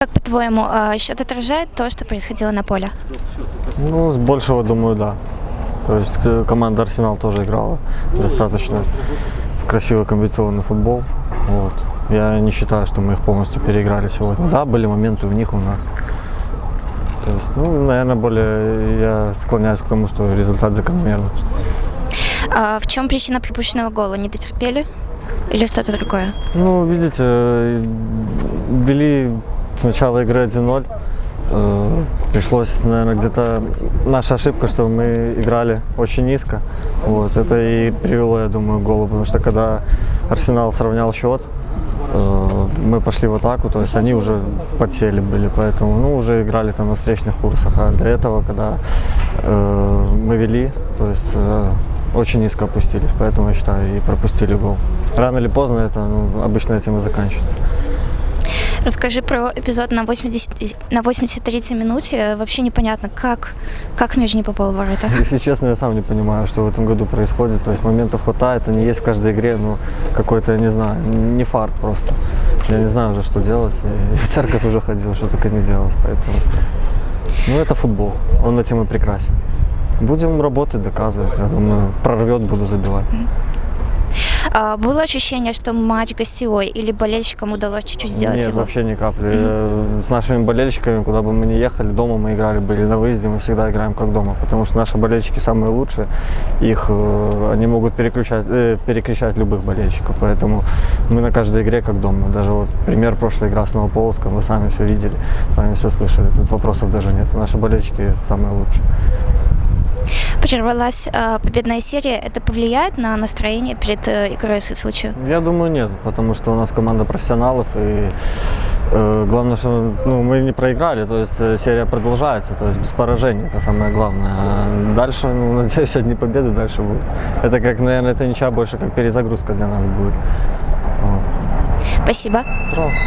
Как по-твоему, счет отражает то, что происходило на поле? Ну, с большего, думаю, да. То есть команда «Арсенал» тоже играла достаточно в красивый комбинационный футбол. Вот. Я не считаю, что мы их полностью переиграли сегодня. Да, были моменты у них, у нас. То есть, ну, наверное, более я склоняюсь к тому, что результат закономерный. В чем причина пропущенного гола? Не дотерпели или что-то другое? Ну, видите, вели с начала игры 1-0. Пришлось, наверное, где-то наша ошибка, что мы играли очень низко. Вот. Это и привело, я думаю, к голу, потому что когда Арсенал сравнял счет, мы пошли в атаку, то есть они уже подсели были, поэтому ну, уже играли там на встречных курсах. А до этого, когда мы вели, то есть очень низко опустились, поэтому, я считаю, и пропустили гол. Рано или поздно это обычно этим и заканчивается. Расскажи про эпизод на 83-й минуте. Вообще непонятно, как мяч не попал в ворота. Если честно, я сам не понимаю, что в этом году происходит. То есть моментов хватает, они есть в каждой игре, но какой-то, я не знаю, не фарт просто. Я не знаю уже, что делать. И в церковь уже ходил, что только не делал. Поэтому... Ну, это футбол, он этим и прекрасен. Будем работать, доказывать. Я думаю, прорвет, буду забивать. Было ощущение, что матч гостевой или болельщикам удалось чуть-чуть сделать Нет, его? вообще ни капли. С нашими болельщиками, куда бы мы ни ехали, дома мы играли, были на выезде, мы всегда играем как дома, потому что наши болельщики самые лучшие, они могут перекричать любых болельщиков, поэтому мы на каждой игре как дома. Даже вот пример прошлой игры с Новополоцком, вы сами все видели, сами все слышали, тут вопросов даже нет. Наши болельщики самые лучшие. Прервалась победная серия. Это повлияет на настроение перед игрой с Ислычью? Я думаю, нет, потому что у нас команда профессионалов, и главное, что мы не проиграли, то есть серия продолжается, то есть без поражений, это самое главное. А дальше, надеюсь, одни победы дальше будут. Это как, наверное, это ничья больше как перезагрузка для нас будет. Спасибо. Пожалуйста.